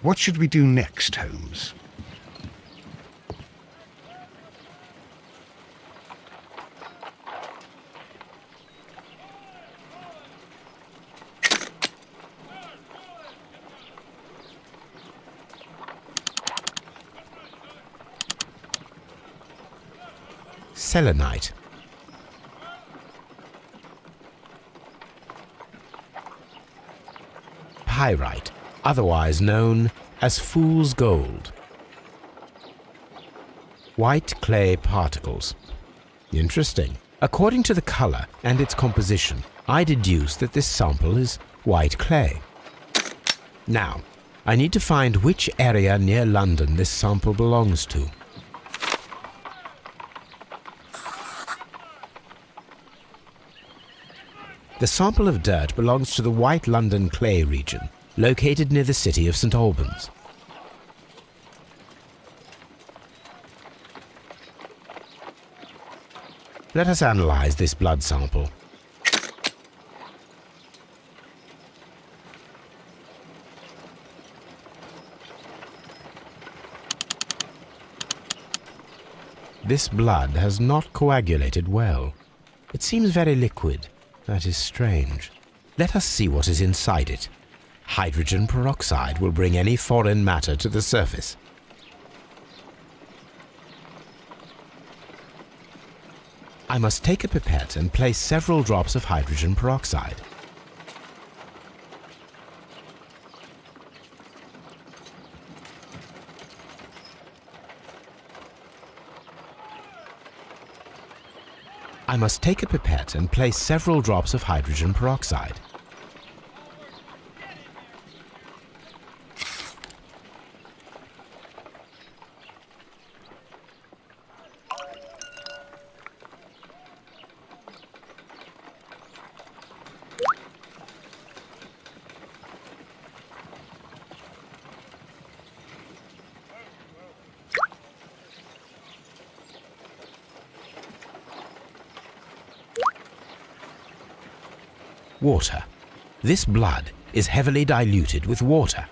What should we do next, Holmes? Selenite. Pyrite, otherwise known as fool's gold. White clay particles. Interesting. According to the color and its composition, I deduce that this sample is white clay. Now, I need to find which area near London this sample belongs to. The sample of dirt belongs to the White London clay region, located near the city of St. Albans. Let us analyze this blood sample. This blood has not coagulated well. It seems very liquid. That is strange. Let us see what is inside it. Hydrogen peroxide will bring any foreign matter to the surface. I must take a pipette and place several drops of hydrogen peroxide. I must take a pipette and place several drops of hydrogen peroxide. Water. This blood is heavily diluted with water.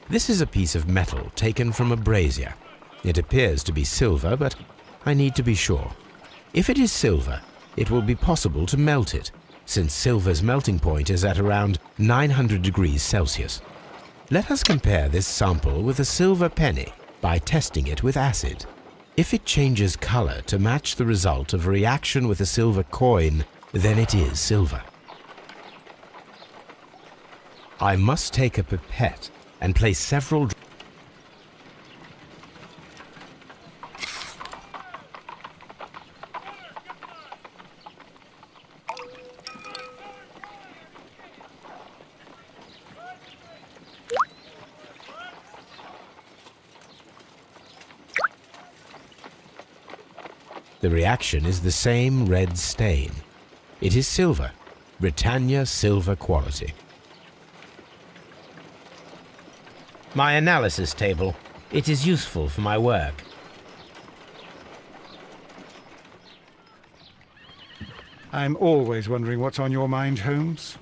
This is a piece of metal taken from a brazier. It appears to be silver, but I need to be sure. If it is silver, it will be possible to melt it, since silver's melting point is at around 900 degrees Celsius. Let us compare this sample with a silver penny by testing it with acid. If it changes color to match the result of a reaction with a silver coin, then it is silver. I must take a pipette and place several The reaction is the same red stain. It is silver, Britannia silver quality. My analysis table. It is useful for my work. I'm always wondering what's on your mind, Holmes.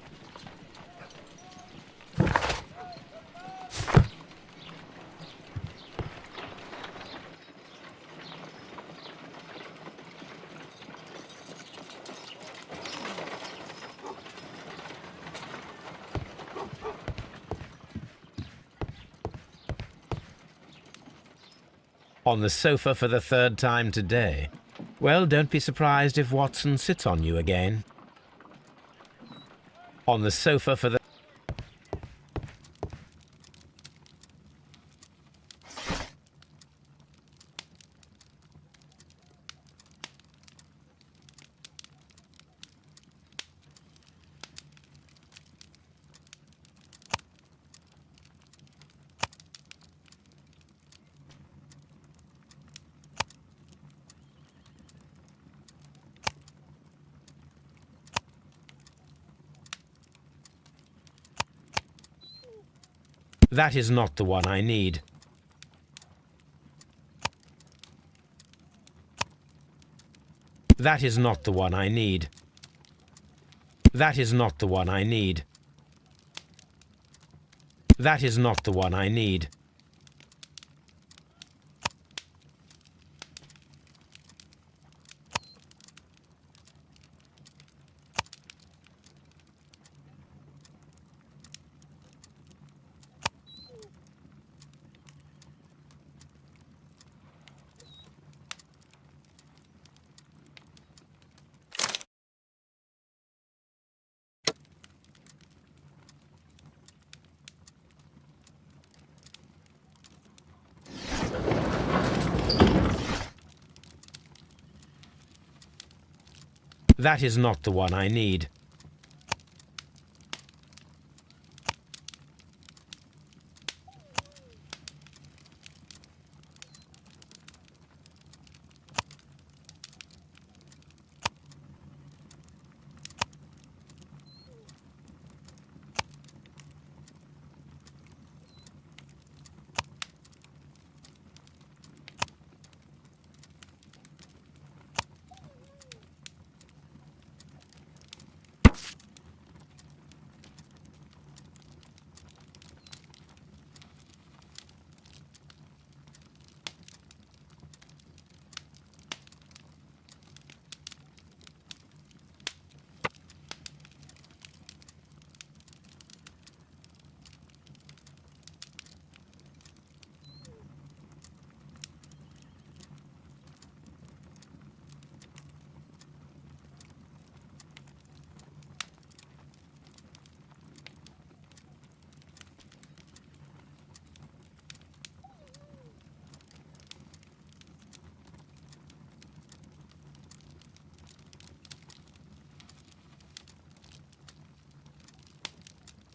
On the sofa for the third time today. Well, don't be surprised if Watson sits on you again. On the sofa for the... That is not the one I need. That is not the one I need. That is not the one I need. That is not the one I need. That is not the one I need.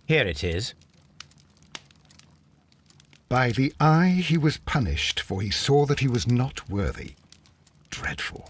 Here it is. By the eye he was punished, for he saw that he was not worthy. Dreadful.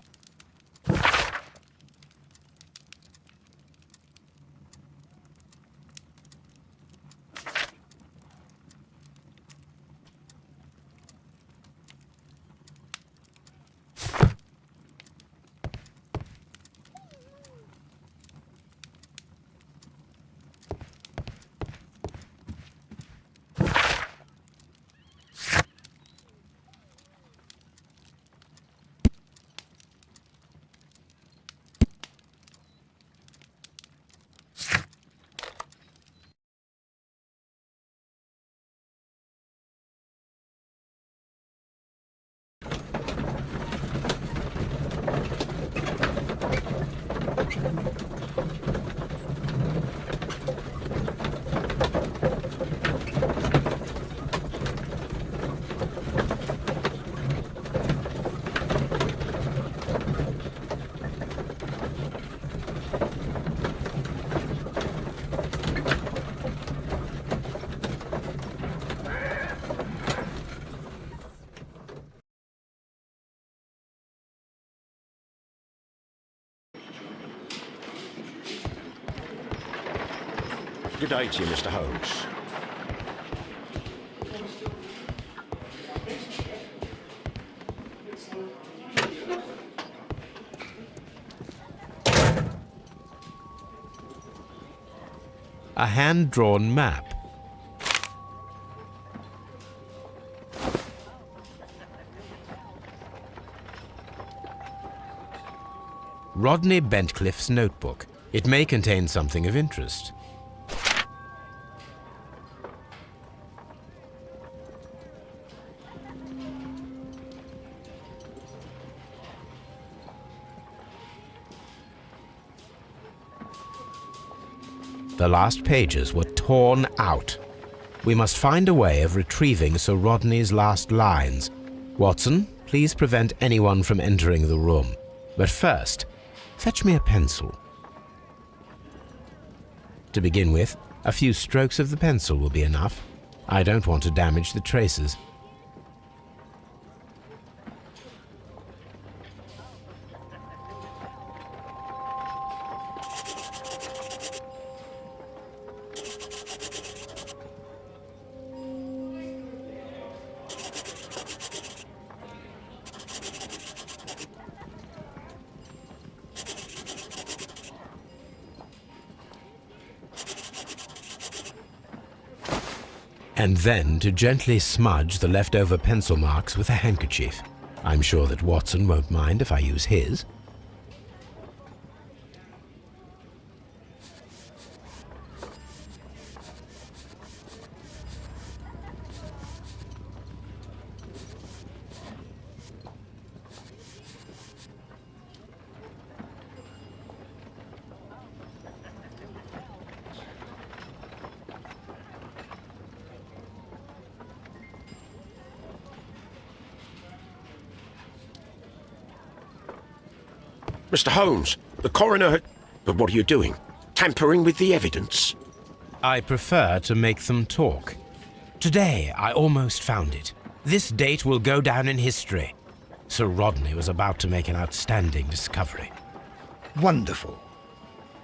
Good day to you, Mr. Holmes. A hand-drawn map. Rodney Bentcliffe's notebook. It may contain something of interest. The last pages were torn out. We must find a way of retrieving Sir Rodney's last lines. Watson, please prevent anyone from entering the room. But first, fetch me a pencil. To begin with, a few strokes of the pencil will be enough. I don't want to damage the traces. and then to gently smudge the leftover pencil marks with a handkerchief. I'm sure that Watson won't mind if I use his. Mr. Holmes, the coroner had... But what are you doing? Tampering with the evidence? I prefer to make them talk. Today, I almost found it. This date will go down in history. Sir Rodney was about to make an outstanding discovery. Wonderful.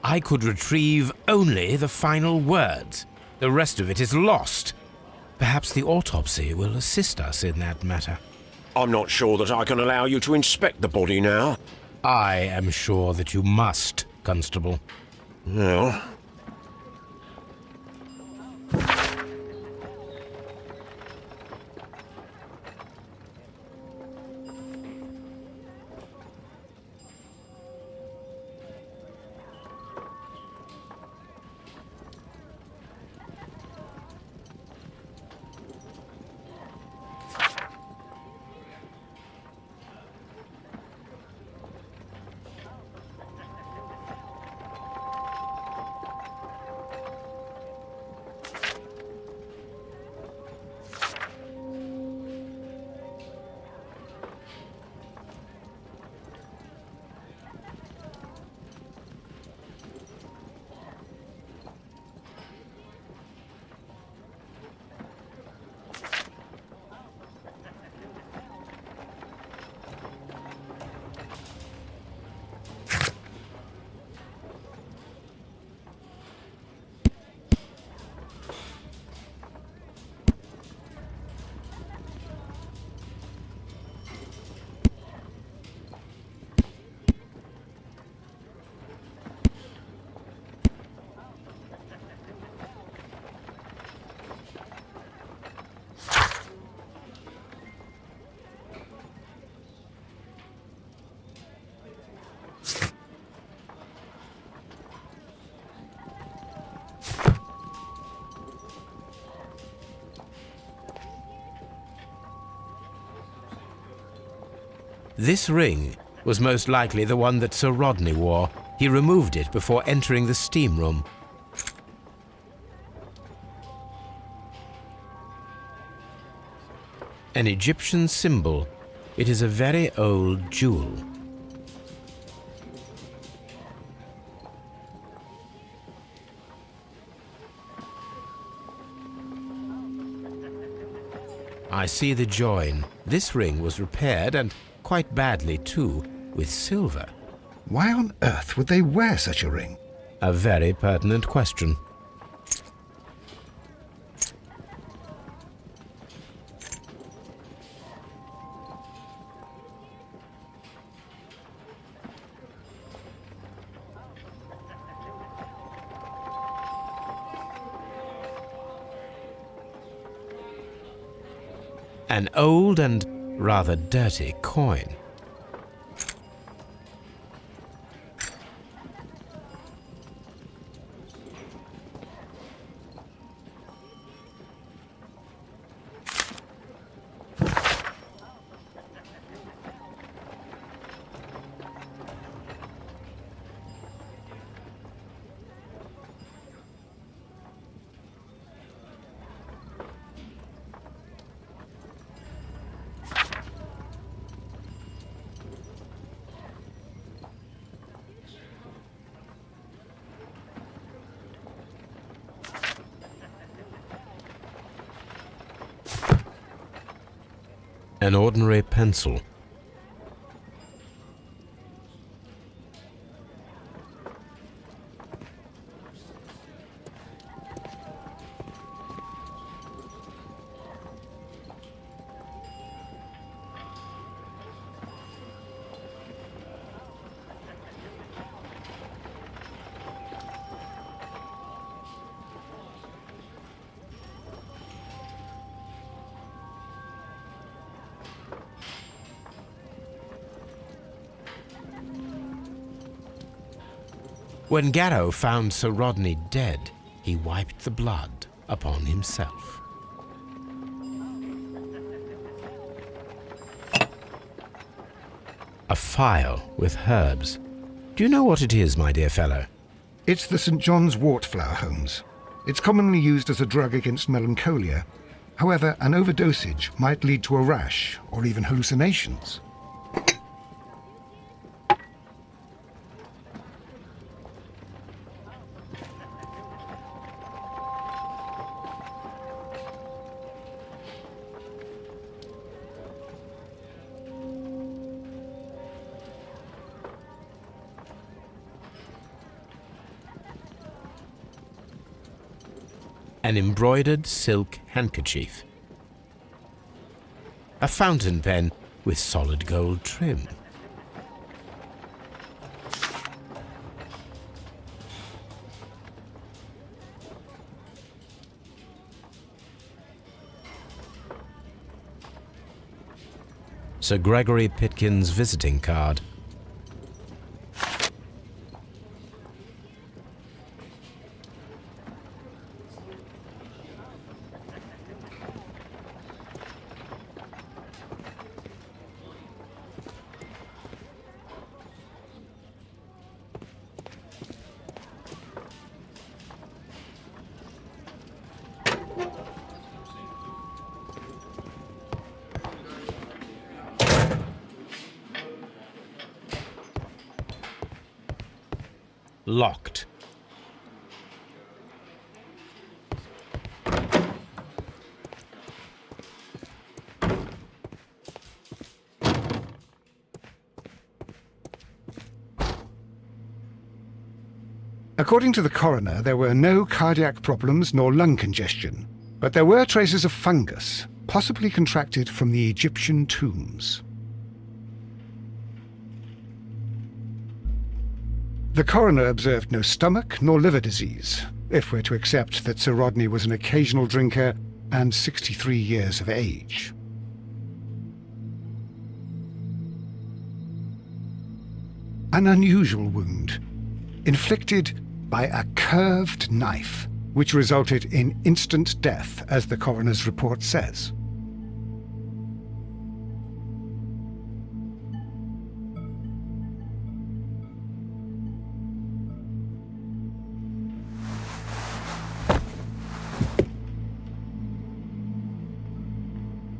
I could retrieve only the final words. The rest of it is lost. Perhaps the autopsy will assist us in that matter. I'm not sure that I can allow you to inspect the body now. I am sure that you must, Constable. Well... This ring was most likely the one that Sir Rodney wore. He removed it before entering the steam room. An Egyptian symbol. It is a very old jewel. I see the join. This ring was repaired, and quite badly too, with silver. Why on earth would they wear such a ring? A very pertinent question. An old and rather dirty coin. An ordinary pencil. When Garrow found Sir Rodney dead, he wiped the blood upon himself. A phial with herbs. Do you know what it is, my dear fellow? It's the St. John's wort flower, Holmes. It's commonly used as a drug against melancholia. However, an overdosage might lead to a rash or even hallucinations. An embroidered silk handkerchief. A fountain pen with solid gold trim. Sir Gregory Pitkin's visiting card. Locked. According to the coroner, there were no cardiac problems nor lung congestion, but there were traces of fungus, possibly contracted from the Egyptian tombs. The coroner observed no stomach nor liver disease, if we're to accept that Sir Rodney was an occasional drinker and 63 years of age. An unusual wound, inflicted by a curved knife, which resulted in instant death, as the coroner's report says.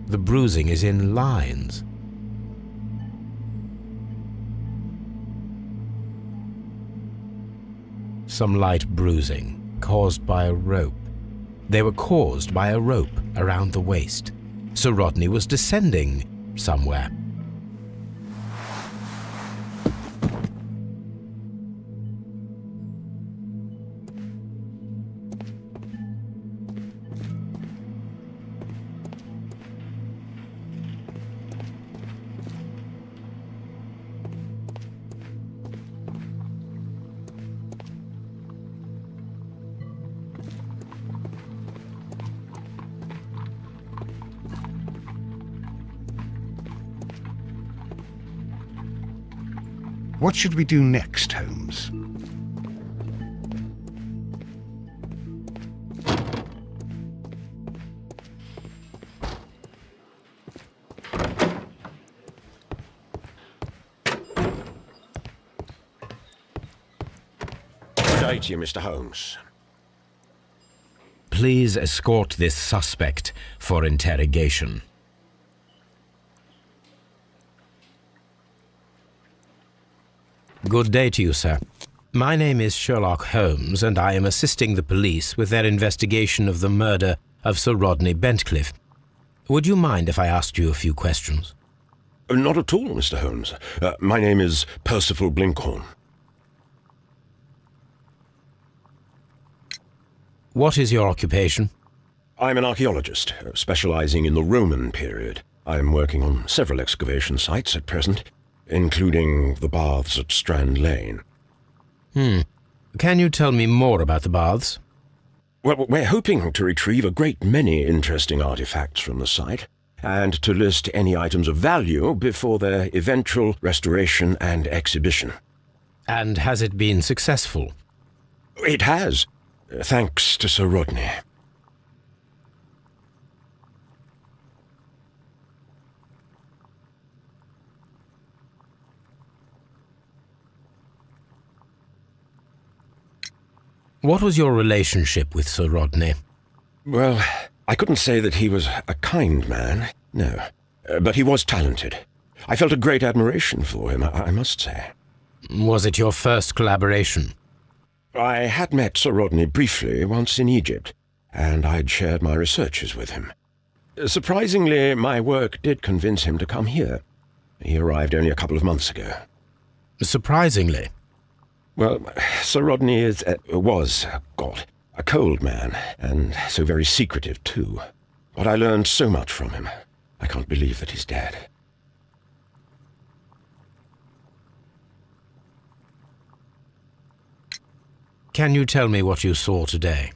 The bruising is in lines. Some light bruising, caused by a rope. They were caused by a rope around the waist. Sir Rodney was descending somewhere. What should we do next, Holmes? Good day to you, Mr. Holmes. Please escort this suspect for interrogation. Good day to you, sir. My name is Sherlock Holmes, and I am assisting the police with their investigation of the murder of Sir Rodney Bentcliffe. Would you mind if I asked you a few questions? Not at all, Mr. Holmes. My name is Percival Blinkhorn. What is your occupation? I'm an archaeologist, specializing in the Roman period. I'm working on several excavation sites at present, including the baths at Strand Lane. Can you tell me more about the baths? Well, we're hoping to retrieve a great many interesting artifacts from the site, and to list any items of value before their eventual restoration and exhibition. And has it been successful? It has, thanks to Sir Rodney. What was your relationship with Sir Rodney? Well, I couldn't say that he was a kind man, no. But he was talented. I felt a great admiration for him, I must say. Was it your first collaboration? I had met Sir Rodney briefly once in Egypt, and I'd shared my researches with him. Surprisingly, my work did convince him to come here. He arrived only a couple of months ago. Surprisingly? Well, Sir Rodney was a cold man, and so very secretive too. But I learned so much from him. I can't believe that he's dead. Can you tell me what you saw today?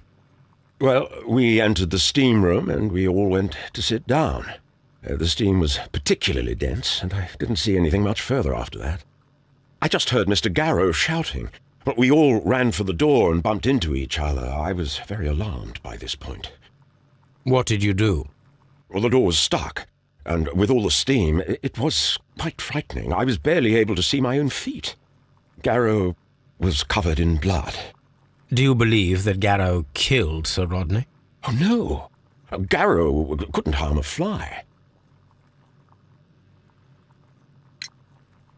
Well, we entered the steam room and we all went to sit down. The steam was particularly dense, and I didn't see anything much further after that. I just heard Mr. Garrow shouting, but we all ran for the door and bumped into each other. I was very alarmed by this point. What did you do? Well, the door was stuck, and with all the steam, it was quite frightening. I was barely able to see my own feet. Garrow was covered in blood. Do you believe that Garrow killed Sir Rodney? Oh, no. Garrow couldn't harm a fly.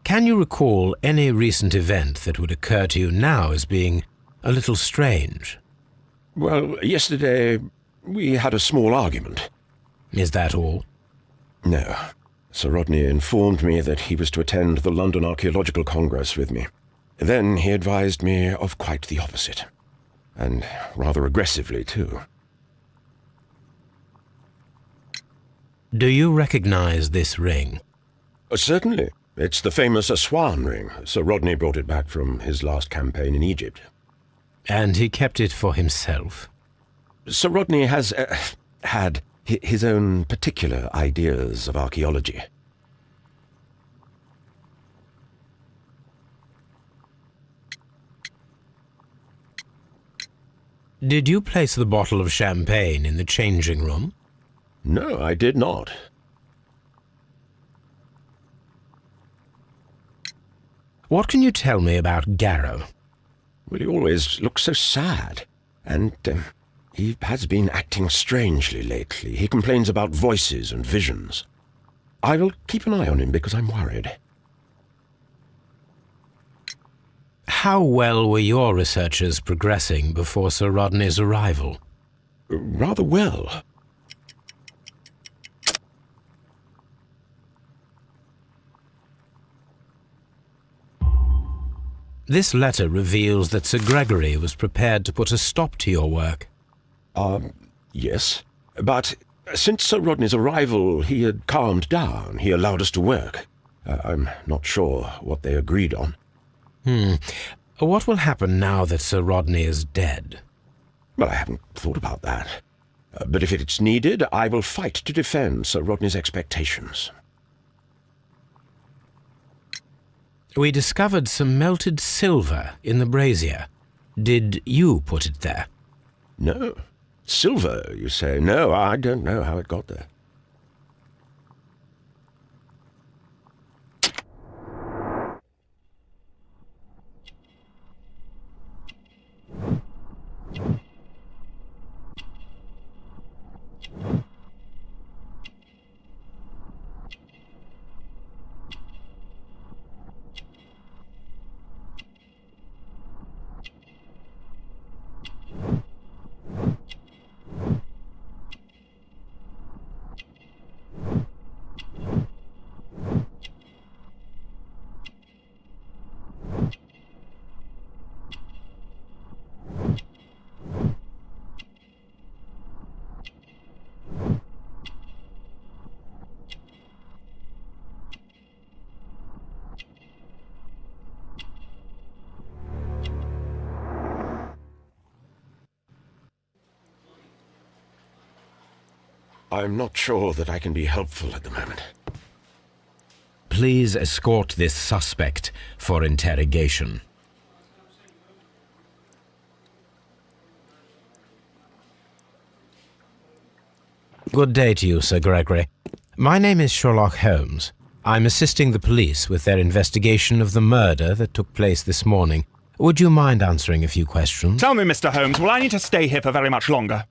Can you recall any recent event that would occur to you now as being a little strange? Well, yesterday we had a small argument. Is that all? No. Sir Rodney informed me that he was to attend the London Archaeological Congress with me. Then he advised me of quite the opposite. And rather aggressively, too. Do you recognize this ring? Certainly. It's the famous Aswan ring. Sir Rodney brought it back from his last campaign in Egypt. And he kept it for himself? Sir Rodney has had his own particular ideas of archaeology. Did you place the bottle of champagne in the changing room? No, I did not. What can you tell me about Garrow? Well, he always looks so sad, and he has been acting strangely lately. He complains about voices and visions. I will keep an eye on him because I'm worried. How well were your researches progressing before Sir Rodney's arrival? Rather well. This letter reveals that Sir Gregory was prepared to put a stop to your work. Yes. But since Sir Rodney's arrival, he had calmed down. He allowed us to work. I'm not sure what they agreed on. What will happen now that Sir Rodney is dead? Well, I haven't thought about that. But if it's needed, I will fight to defend Sir Rodney's expectations. We discovered some melted silver in the brazier. Did you put it there? No. Silver, you say? No, I don't know how it got there. I'm not sure that I can be helpful at the moment. Please escort this suspect for interrogation. Good day to you, Sir Gregory. My name is Sherlock Holmes. I'm assisting the police with their investigation of the murder that took place this morning. Would you mind answering a few questions? Tell me, Mr. Holmes, will I need to stay here for very much longer?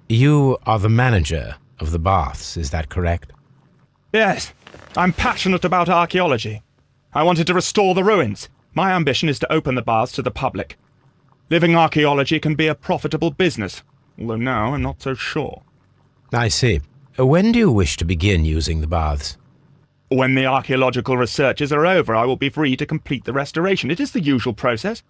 You are the manager of the baths, is that correct? Yes. I'm passionate about archaeology. I wanted to restore the ruins. My ambition is to open the baths to the public. Living archaeology can be a profitable business, although now I'm not so sure. I see. When do you wish to begin using the baths? When the archaeological researches are over, I will be free to complete the restoration. It is the usual process.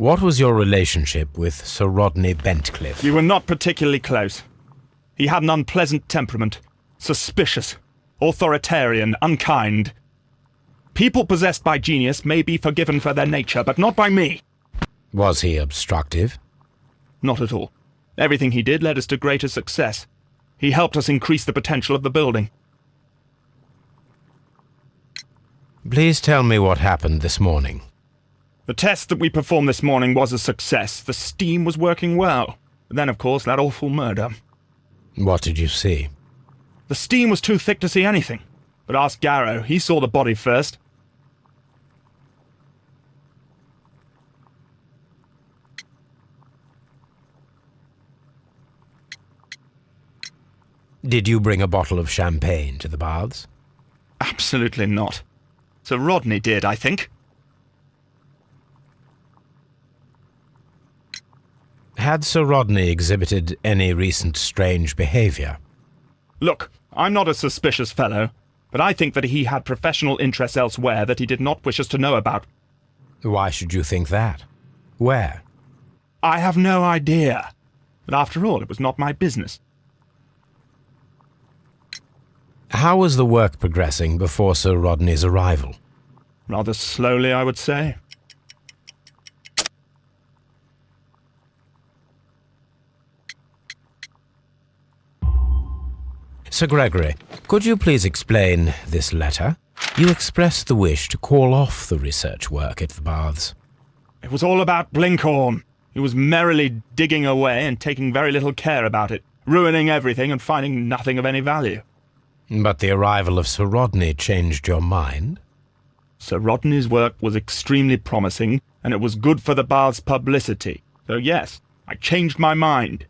What was your relationship with Sir Rodney Bentcliffe? We were not particularly close. He had an unpleasant temperament, suspicious, authoritarian, unkind. People possessed by genius may be forgiven for their nature, but not by me. Was he obstructive? Not at all. Everything he did led us to greater success. He helped us increase the potential of the building. Please tell me what happened this morning. The test that we performed this morning was a success. The steam was working well. Then, of course, that awful murder. What did you see? The steam was too thick to see anything. But ask Garrow. He saw the body first. Did you bring a bottle of champagne to the baths? Absolutely not. Sir Rodney did, I think. Had Sir Rodney exhibited any recent strange behavior? Look, I'm not a suspicious fellow, but I think that he had professional interests elsewhere that he did not wish us to know about. Why should you think that? Where? I have no idea. But after all, it was not my business. How was the work progressing before Sir Rodney's arrival? Rather slowly, I would say. Sir Gregory, could you please explain this letter? You expressed the wish to call off the research work at the baths. It was all about Blinkhorn. He was merrily digging away and taking very little care about it, ruining everything and finding nothing of any value. But the arrival of Sir Rodney changed your mind? Sir Rodney's work was extremely promising, and it was good for the bath's publicity. So yes, I changed my mind.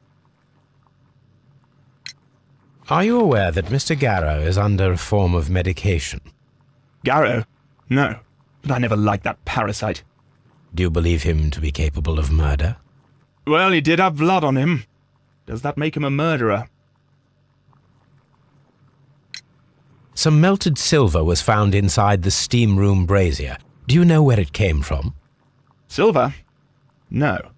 Are you aware that Mr. Garrow is under a form of medication? Garrow? No, but I never liked that parasite. Do you believe him to be capable of murder? Well, he did have blood on him. Does that make him a murderer? Some melted silver was found inside the steam room brazier. Do you know where it came from? Silver? No.